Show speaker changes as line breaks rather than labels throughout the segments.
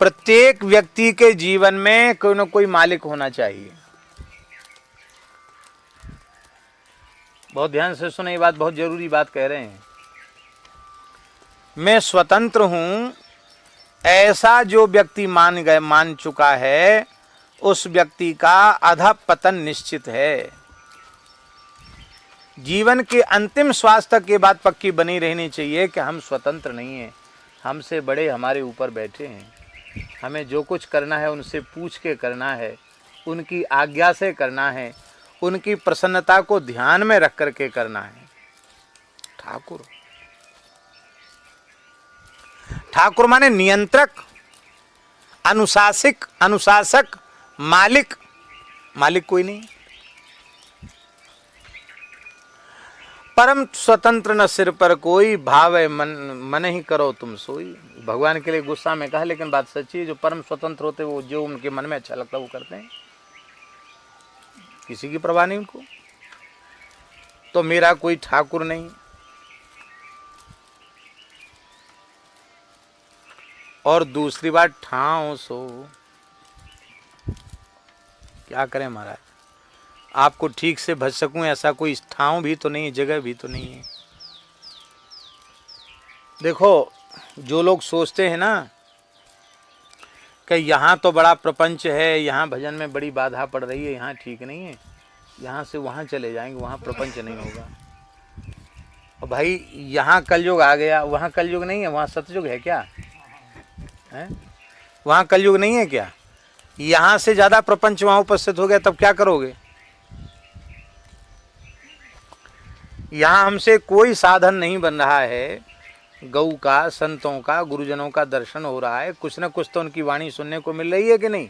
प्रत्येक व्यक्ति के जीवन में कोई ना कोई मालिक होना चाहिए। बहुत ध्यान से सुने, ये बात बहुत जरूरी बात कह रहे हैं। मैं स्वतंत्र हूं, ऐसा जो व्यक्ति मान चुका है, उस व्यक्ति का अधःपतन निश्चित है। जीवन के अंतिम श्वास तक ये बात पक्की बनी रहनी चाहिए कि हम स्वतंत्र नहीं हैं, हमसे बड़े हमारे ऊपर बैठे हैं। हमें जो कुछ करना है उनसे पूछ के करना है, उनकी आज्ञा से करना है, उनकी प्रसन्नता को ध्यान में रख करके करना है। ठाकुर, ठाकुर माने नियंत्रक, अनुशासक, मालिक। मालिक कोई नहीं। परम स्वतंत्र न सिर पर कोई, भावे मन ही करो तुम सोई। भगवान के लिए गुस्सा में कहा, लेकिन बात सच्ची है। जो परम स्वतंत्र होते वो जो उनके मन में अच्छा लगता है वो करते हैं, किसी की परवाह नहीं उनको। तो मेरा कोई ठाकुर नहीं। और दूसरी बात, ठाव सो क्या करें महाराज, आपको ठीक से भज सकूं ऐसा कोई ठाव भी तो नहीं है, जगह भी तो नहीं है। देखो, जो लोग सोचते हैं ना कि यहाँ तो बड़ा प्रपंच है, यहाँ भजन में बड़ी बाधा पड़ रही है, यहाँ ठीक नहीं है, यहाँ से वहाँ चले जाएंगे, वहाँ प्रपंच नहीं होगा। और भाई यहाँ कलयुग आ गया, वहाँ कलयुग नहीं है, वहाँ सतयुग है क्या है? वहाँ कलयुग नहीं है क्या? यहाँ से ज़्यादा प्रपंच वहाँ उपस्थित हो गया, तब क्या करोगे? यहाँ हमसे कोई साधन नहीं बन रहा है, गौ का, संतों का, गुरुजनों का दर्शन हो रहा है, कुछ न कुछ तो उनकी वाणी सुनने को मिल रही है कि नहीं?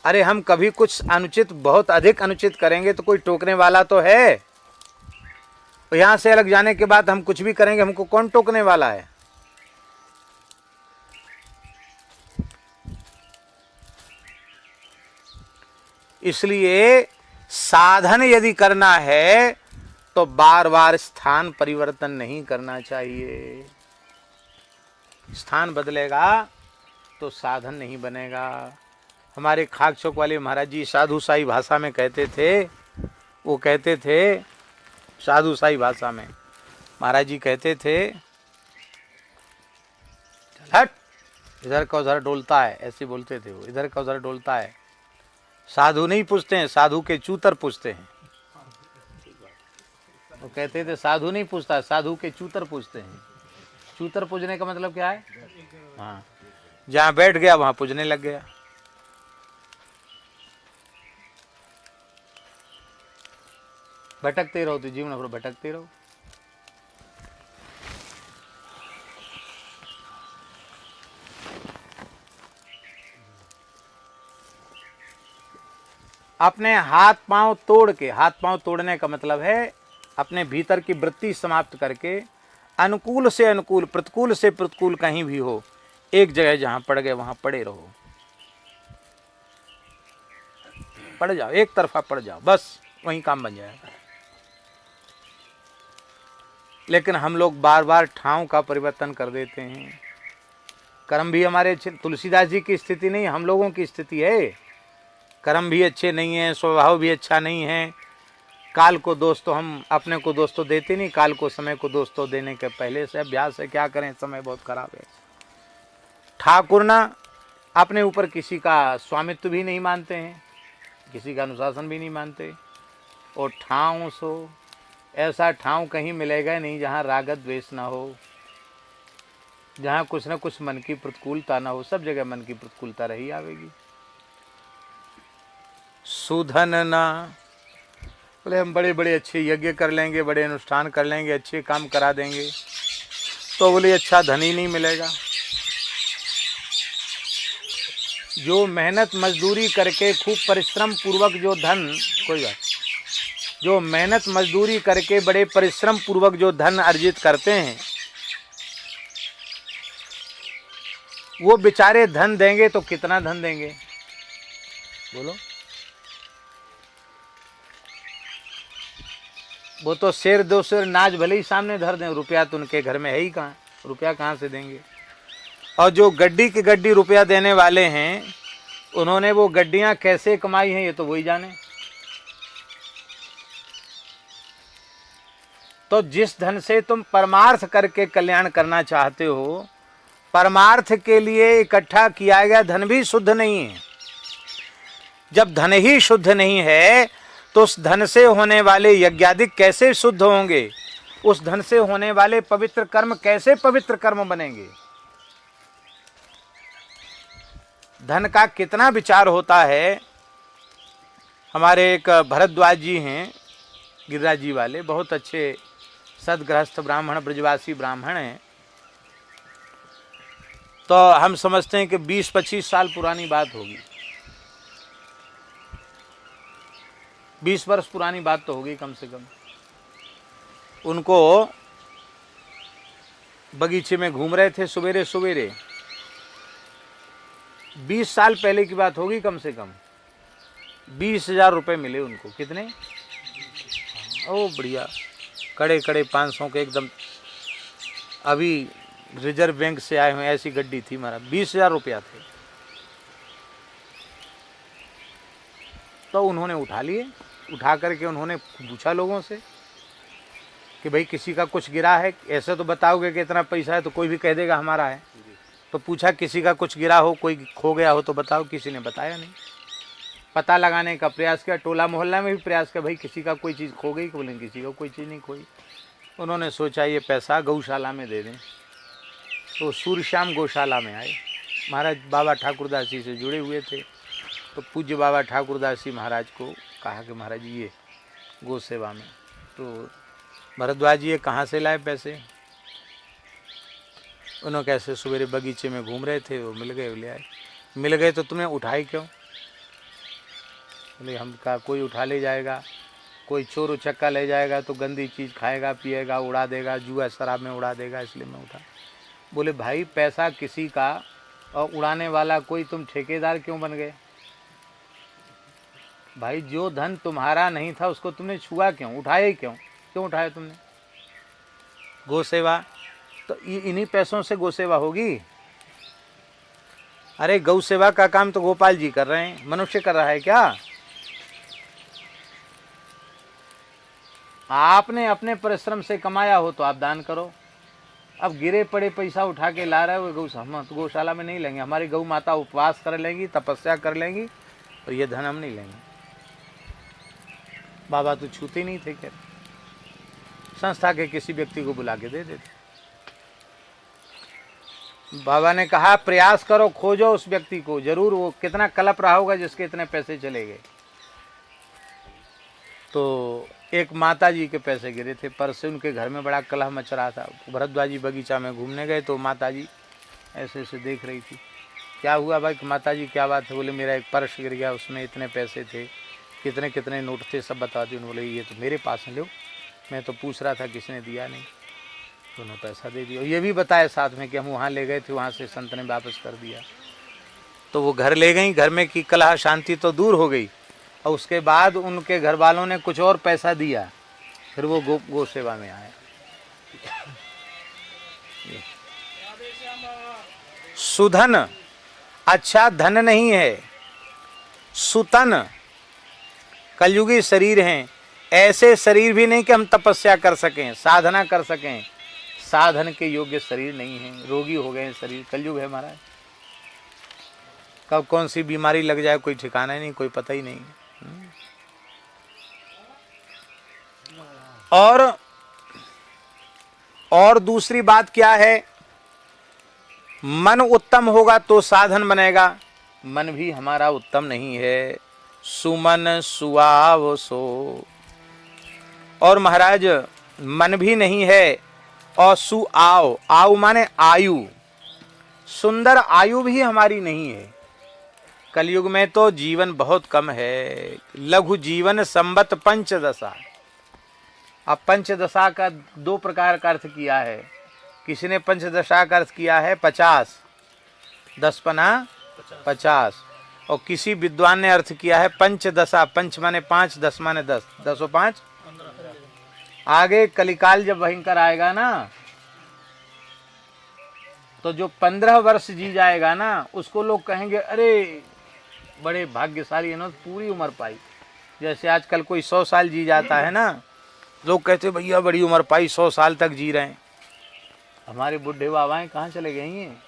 अरे हम कभी कुछ अनुचित, बहुत अधिक अनुचित करेंगे तो कोई टोकने वाला तो है। तो यहाँ से अलग जाने के बाद हम कुछ भी करेंगे, हमको कौन टोकने वाला है? इसलिए साधन यदि करना है तो बार बार स्थान परिवर्तन नहीं करना चाहिए। स्थान बदलेगा तो साधन नहीं बनेगा। हमारे खाक चौक वाले महाराज जी साधु साई भाषा में कहते थे, वो कहते थे साधु साई भाषा में महाराज जी कहते थे, हट इधर का उधर डोलता है, ऐसे बोलते थे वो, इधर का उधर डोलता है। साधु नहीं पूछते हैं, साधु के चूतर पूछते हैं। वो कहते थे साधु नहीं पूछता, साधु के चूतर पूछते हैं। चूतर पूजने का मतलब क्या है? हाँ, जहाँ बैठ गया वहां पूजने लग गया। भटकते रहो तो जीवन भर भटकते रहो। अपने हाथ पांव तोड़ के, हाथ पांव तोड़ने का मतलब है अपने भीतर की वृत्ति समाप्त करके, अनुकूल से अनुकूल, प्रतिकूल से प्रतिकूल कहीं भी हो, एक जगह जहां पड़ गए वहां पड़े रहो, पड़ जाओ, एक तरफा पड़ जाओ, बस वहीं काम बन जाएगा। लेकिन हम लोग बार बार ठाव का परिवर्तन कर देते हैं। कर्म भी हमारे अच्छे, तुलसीदास जी की स्थिति नहीं, हम लोगों की स्थिति है। कर्म भी अच्छे नहीं है, स्वभाव भी अच्छा नहीं है। काल को दोष तो हम अपने को दोष तो देते नहीं, काल को, समय को दोष तो देने के पहले से अभ्यास है। क्या करें, समय बहुत खराब है। ठाकुर ना अपने ऊपर किसी का स्वामित्व भी नहीं मानते हैं, किसी का अनुशासन भी नहीं मानते। और ठाव सो, ऐसा ठाव कहीं मिलेगा नहीं जहाँ रागत द्वेष ना हो, जहाँ कुछ न कुछ मन की प्रतिकूलता ना हो। सब जगह मन की प्रतिकूलता रही आवेगी। सुधन ना, बोले हम बड़े बड़े अच्छे यज्ञ कर लेंगे, बड़े अनुष्ठान कर लेंगे, अच्छे काम करा देंगे, तो बोले अच्छा धन ही नहीं मिलेगा। जो मेहनत मजदूरी करके खूब परिश्रम पूर्वक जो धन, कोई बात, जो मेहनत मजदूरी करके बड़े परिश्रम पूर्वक जो धन अर्जित करते हैं, वो बेचारे धन देंगे तो कितना धन देंगे बोलो? वो तो शेर दो शेर नाच भले ही सामने धर दें, रुपया तो उनके घर में है ही कहाँ, रुपया कहाँ से देंगे? और जो गड्डी की गड्डी रुपया देने वाले हैं, उन्होंने वो गड्डियां कैसे कमाई हैं ये तो वही जाने। तो जिस धन से तुम परमार्थ करके कल्याण करना चाहते हो, परमार्थ के लिए इकट्ठा किया गया धन भी शुद्ध नहीं है। जब धन ही शुद्ध नहीं है तो उस धन से होने वाले यज्ञादि कैसे शुद्ध होंगे? उस धन से होने वाले पवित्र कर्म कैसे पवित्र कर्म बनेंगे? धन का कितना विचार होता है। हमारे एक भरद्वाज जी हैं, गिरिराज जी वाले, बहुत अच्छे सदगृहस्थ ब्राह्मण, ब्रजवासी ब्राह्मण हैं। तो हम समझते हैं कि 20-25 साल पुरानी बात होगी, 20 वर्ष पुरानी बात तो होगी कम से कम। उनको बगीचे में घूम रहे थे सवेरे सवेरे, 20 साल पहले की बात होगी कम से कम। 20,000 रुपये मिले उनको। कितने? ओ बढ़िया, कड़े कड़े 500 के एकदम, अभी रिजर्व बैंक से आए हुए, ऐसी गड्डी थी हमारा। 20,000 रुपया थे। तो उन्होंने उठा लिए। उठा करके उन्होंने पूछा लोगों से कि भाई किसी का कुछ गिरा है? ऐसे तो बताओगे कि इतना पैसा है तो कोई भी कह देगा हमारा है। तो पूछा किसी का कुछ गिरा हो, कोई खो गया हो तो बताओ। किसी ने बताया नहीं। पता लगाने का प्रयास किया, टोला मोहल्ला में भी प्रयास किया, भाई किसी का कोई चीज़ खो गई? बोले किसी का कोई चीज़ नहीं खोई। उन्होंने सोचा ये पैसा गौशाला में दे दें। तो सूर्यश्याम गौशाला में आए। महाराज बाबा ठाकुरदास जी से जुड़े हुए थे। तो पूज्य बाबा ठाकुरदास जी महाराज को कहा कि महाराज जी ये गौ सेवा में। तो भरद्वाज जी ये कहाँ से लाए पैसे? उन्होंने कैसे सवेरे बगीचे में घूम रहे थे, वो मिल गए, ले आए। मिल गए तो तुमने उठाई क्यों? बोले हम का कोई उठा ले जाएगा, कोई चोर उचक्का ले जाएगा तो गंदी चीज़ खाएगा, पिएगा, उड़ा देगा, जुआ शराब में उड़ा देगा, इसलिए मैं उठा। बोले भाई पैसा किसी का और उड़ाने वाला कोई, तुम ठेकेदार क्यों बन गए? भाई जो धन तुम्हारा नहीं था उसको तुमने छुआ क्यों? उठाए क्यों? क्यों उठाया तुमने? गौ सेवा तो इन्हीं पैसों से गौ सेवा होगी? अरे गौ सेवा का काम तो गोपाल जी कर रहे हैं, मनुष्य कर रहा है क्या? आपने अपने परिश्रम से कमाया हो तो आप दान करो। अब गिरे पड़े पैसा उठा के ला रहे हो हम गौशाला में नहीं लेंगे। हमारी गौ माता उपवास कर लेंगी, तपस्या कर लेंगी, और ये धन हम नहीं लेंगे। बाबा तो छूते नहीं थे, क्या संस्था के किसी व्यक्ति को बुला के दे देते। बाबा ने कहा प्रयास करो, खोजो उस व्यक्ति को, जरूर वो कितना कलप रहा होगा जिसके इतने पैसे चले गए। तो एक माता जी के पैसे गिरे थे, पर से उनके घर में बड़ा कलह मच रहा था। भरद्वाज जी बगीचा में घूमने गए तो माता जी ऐसे ऐसे देख रही थी। क्या हुआ भाई? माता जी क्या बात है? बोले मेरा एक पर्स गिर गया, उसमें इतने पैसे थे, कितने कितने नोट थे, सब बता दी। उन्होंने बोले ये तो मेरे पास है, लो मैं तो पूछ रहा था किसने दिया नहीं। तो उन्होंने पैसा दे दिया। ये भी बताया साथ में कि हम वहाँ ले गए थे, वहाँ से संत ने वापस कर दिया। तो वो घर ले गई, घर में की कलह शांति तो दूर हो गई। और उसके बाद उनके घर वालों ने कुछ और पैसा दिया, फिर वो गौ सेवा में आया। सुधन अच्छा धन नहीं है, सुतन कलयुगी शरीर हैं। ऐसे शरीर भी नहीं कि हम तपस्या कर सकें, साधना कर सकें, साधन के योग्य शरीर नहीं है। रोगी हो गए शरीर, कलयुग है महाराज। कब कौन सी बीमारी लग जाए कोई ठिकाना ही नहीं, कोई पता ही नहीं। और दूसरी बात क्या है? मन उत्तम होगा तो साधन बनेगा। मन भी हमारा उत्तम नहीं है। सुमन सुआव सो, और महाराज मन भी नहीं है। और सुआव, आव माने आयु, सुंदर आयु भी हमारी नहीं है। कलयुग में तो जीवन बहुत कम है। लघु जीवन संवत पंचदशा। अब पंचदशा का 2 प्रकार का अर्थ किया है। किसी ने पंचदशा का अर्थ किया है 50, 10 पना 50, और किसी विद्वान ने अर्थ किया है पंचदशा। पंच माने 5, 10 माने 10, 10 और 5 आगे कलिकाल जब भयंकर आएगा ना, तो जो 15 वर्ष जी जाएगा ना, उसको लोग कहेंगे अरे बड़े भाग्यशाली है ना, पूरी उम्र पाई। जैसे आजकल कोई 100 साल जी जाता है ना, लोग कहते भैया बड़ी उम्र पाई, 100 साल तक जी रहे हैं। हमारे बुढ़े बाबाएं कहाँ चले गए हैं,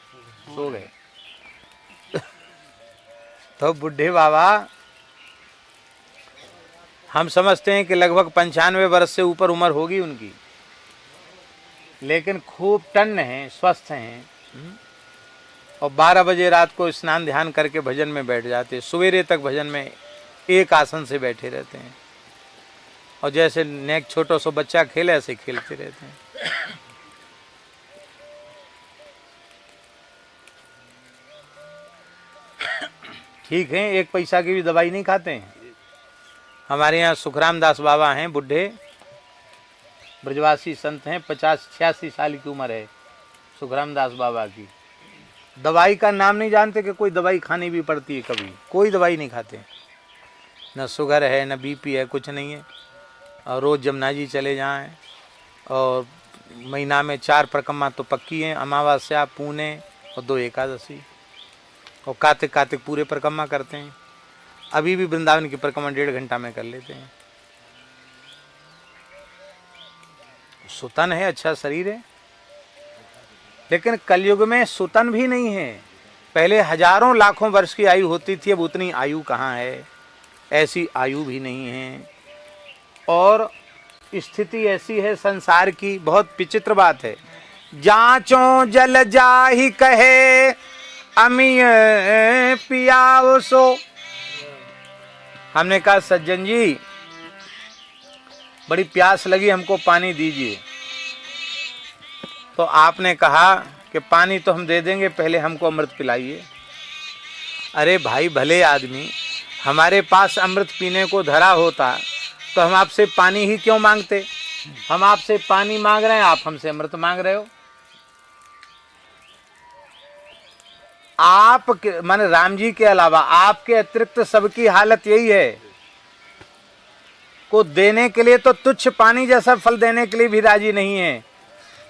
सो गए। तो बुढ़े बाबा हम समझते हैं कि लगभग 95 वर्ष से ऊपर उम्र होगी उनकी, लेकिन खूब टन्न हैं, स्वस्थ हैं। और 12 बजे रात को स्नान ध्यान करके भजन में बैठ जाते, सवेरे तक भजन में एक आसन से बैठे रहते हैं, और जैसे नेक छोटा सा बच्चा खेले ऐसे खेलते रहते हैं। ठीक है, एक पैसा की भी दवाई नहीं खाते हैं। हमारे यहाँ सुखराम दास बाबा हैं, बुढ़े ब्रजवासी संत हैं, 50-86 साल की उम्र है सुखराम दास बाबा की। दवाई का नाम नहीं जानते कि कोई दवाई खानी भी पड़ती है, कभी कोई दवाई नहीं खाते, न शुगर है न बीपी है, कुछ नहीं है। और रोज़ जमुना जी चले जाएं, और महीना में 4 परिक्रमा तो पक्की हैं, अमावस्या, पूने और 2 एकादशी, और कार्तिक कार्तिक पूरे परिक्रमा करते हैं। अभी भी वृंदावन की परिक्रमा 1.5 घंटा में कर लेते हैं। सुतन है, अच्छा शरीर है, लेकिन कलयुग में सुतन भी नहीं है। पहले हजारों लाखों वर्ष की आयु होती थी, अब उतनी आयु कहाँ है, ऐसी आयु भी नहीं है। और स्थिति ऐसी है संसार की, बहुत विचित्र बात है। जांचो जल जाहि कहे अमिय पियाओ सो। हमने कहा सज्जन जी बड़ी प्यास लगी, हमको पानी दीजिए। तो आपने कहा कि पानी तो हम दे देंगे, पहले हमको अमृत पिलाइए। अरे भाई भले आदमी, हमारे पास अमृत पीने को धरा होता तो हम आपसे पानी ही क्यों मांगते। हम आपसे पानी मांग रहे हैं, आप हमसे अमृत मांग रहे हो। आप माने राम जी के अलावा आपके अतिरिक्त सबकी हालत यही है, को देने के लिए तो तुच्छ पानी जैसा फल देने के लिए भी राजी नहीं है,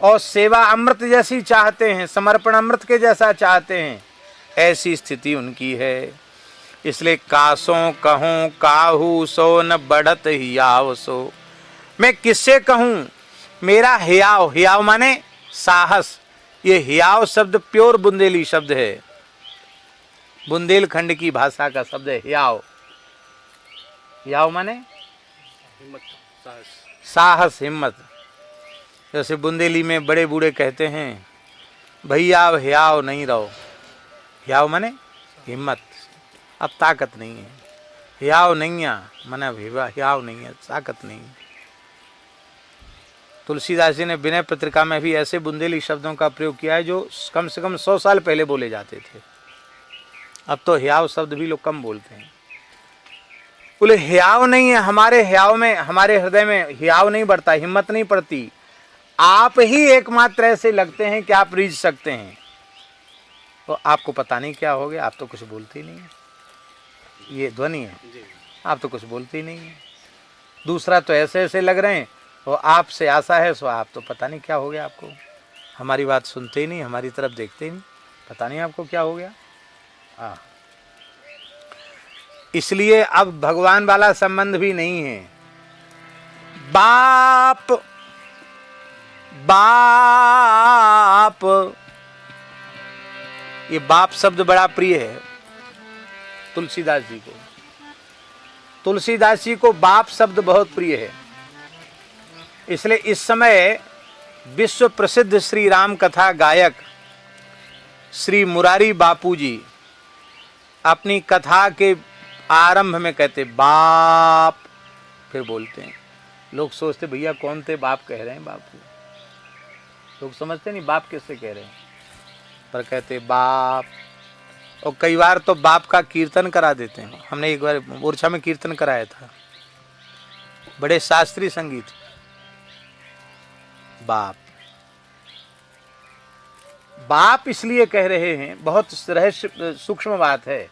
और सेवा अमृत जैसी चाहते हैं, समर्पण अमृत के जैसा चाहते हैं। ऐसी स्थिति उनकी है। इसलिए कासों कहूँ काहू सो न बढ़त हियाव सो। मैं किससे कहूँ, मेरा हियाव, हियाव माने साहस। ये हियाव शब्द प्योर बुंदेली शब्द है, बुंदेलखंड की भाषा का शब्द है हियाव। हियाव माने हिम्मत, साहस, हिम्मत। जैसे बुंदेली में बड़े बूढ़े कहते हैं भैया अब हियाव नहीं रहो। हियाव माने हिम्मत, अब ताकत नहीं है। हियाव नहीं है माने हियाव नहीं है, ताकत नहीं है। तुलसीदास जी ने विनय पत्रिका में भी ऐसे बुंदेली शब्दों का प्रयोग किया है जो कम से कम 100 साल पहले बोले जाते थे। अब तो हियाव शब्द भी लोग कम बोलते हैं। बोले हियाव नहीं है, हमारे हियाव में, हमारे हृदय में हियाव नहीं बढ़ता, हिम्मत नहीं पड़ती। आप ही एकमात्र ऐसे लगते हैं कि आप रीझ सकते हैं। तो आपको पता नहीं क्या हो गया, आप तो कुछ बोलते ही नहीं है। ये ध्वनि है, आप तो कुछ बोलते ही नहीं है। दूसरा तो ऐसे ऐसे लग रहे हैं, और आपसे आशा है, सो आप तो पता नहीं क्या हो गया आपको। हमारी बात सुनते ही नहीं, हमारी तरफ देखते ही नहीं, पता नहीं आपको क्या हो गया। हाँ, इसलिए अब भगवान वाला संबंध भी नहीं है। बाप बाप, ये बाप शब्द बड़ा प्रिय है तुलसीदास जी को। तुलसीदास जी को बाप शब्द बहुत प्रिय है। इसलिए इस समय विश्व प्रसिद्ध श्री राम कथा गायक श्री मुरारी बापू जी अपनी कथा के आरंभ में कहते बाप, फिर बोलते हैं। लोग सोचते भैया कौन थे बाप कह रहे हैं, बापू। लोग समझते नहीं बाप किससे कह रहे हैं, पर कहते बाप। और कई बार तो बाप का कीर्तन करा देते हैं। हमने एक बार ओरछा में कीर्तन कराया था, बड़े शास्त्रीय संगीत। बाप बाप इसलिए कह रहे हैं, बहुत रहस्य सूक्ष्म बात है।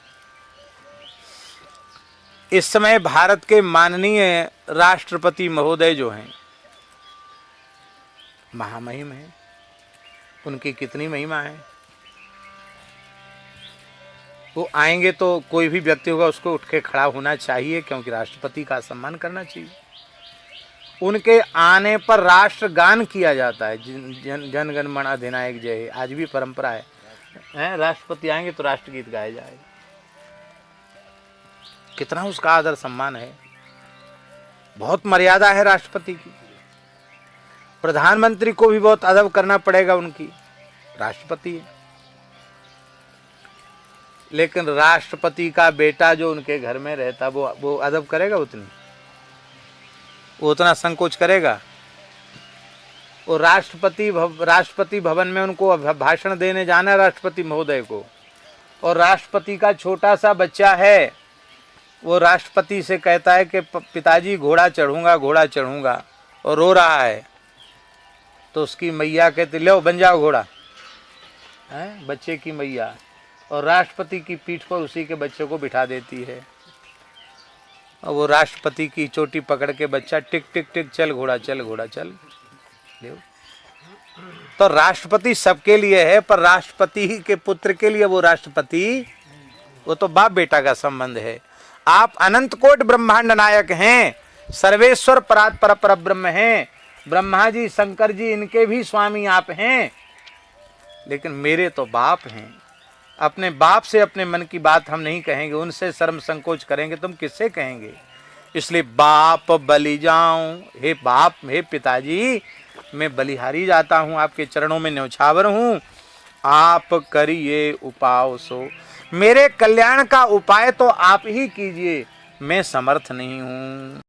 इस समय भारत के माननीय राष्ट्रपति महोदय जो हैं, महामहिम हैं, उनकी कितनी महिमा है। वो आएंगे तो कोई भी व्यक्ति होगा उसको उठ के खड़ा होना चाहिए, क्योंकि राष्ट्रपति का सम्मान करना चाहिए। उनके आने पर राष्ट्रगान किया जाता है, जन गण मन अधिनायक जय, आज भी परंपरा है। राष्ट्रपति आएंगे तो राष्ट्रगीत गाया जाएगा। कितना उसका आदर सम्मान है, बहुत मर्यादा है राष्ट्रपति की। प्रधानमंत्री को भी बहुत अदब करना पड़ेगा, उनकी राष्ट्रपति है। लेकिन राष्ट्रपति का बेटा जो उनके घर में रहता वो अदब करेगा, वो उतना संकोच करेगा? वो राष्ट्रपति भवन में उनको भाषण देने जाना राष्ट्रपति महोदय को, और राष्ट्रपति का छोटा सा बच्चा है, वो राष्ट्रपति से कहता है कि पिताजी घोड़ा चढ़ूंगा, और रो रहा है, तो उसकी मैया कहती लो बन जाओ घोड़ा, है बच्चे की मैया, और राष्ट्रपति की पीठ पर उसी के बच्चे को बिठा देती है, और वो राष्ट्रपति की चोटी पकड़ के बच्चा टिक टिक टिक चल घोड़ा चल। तो राष्ट्रपति सबके लिए है, पर राष्ट्रपति के पुत्र के लिए वो राष्ट्रपति, वो तो बाप बेटा का संबंध है। आप अनंत कोट ब्रह्मांड नायक हैं, सर्वेश्वर परात्पर पर ब्रह्म हैं, ब्रह्मा जी शंकर जी इनके भी स्वामी आप हैं, लेकिन मेरे तो बाप हैं। अपने बाप से अपने मन की बात हम नहीं कहेंगे, उनसे शर्म संकोच करेंगे, तुम किससे कहेंगे? इसलिए बाप बलि जाऊं, हे बाप, हे पिताजी, मैं बलिहारी जाता हूं, आपके चरणों में न्यौछावर हूं, आप करिए उपाय सो, मेरे कल्याण का उपाय तो आप ही कीजिए, मैं समर्थ नहीं हूं।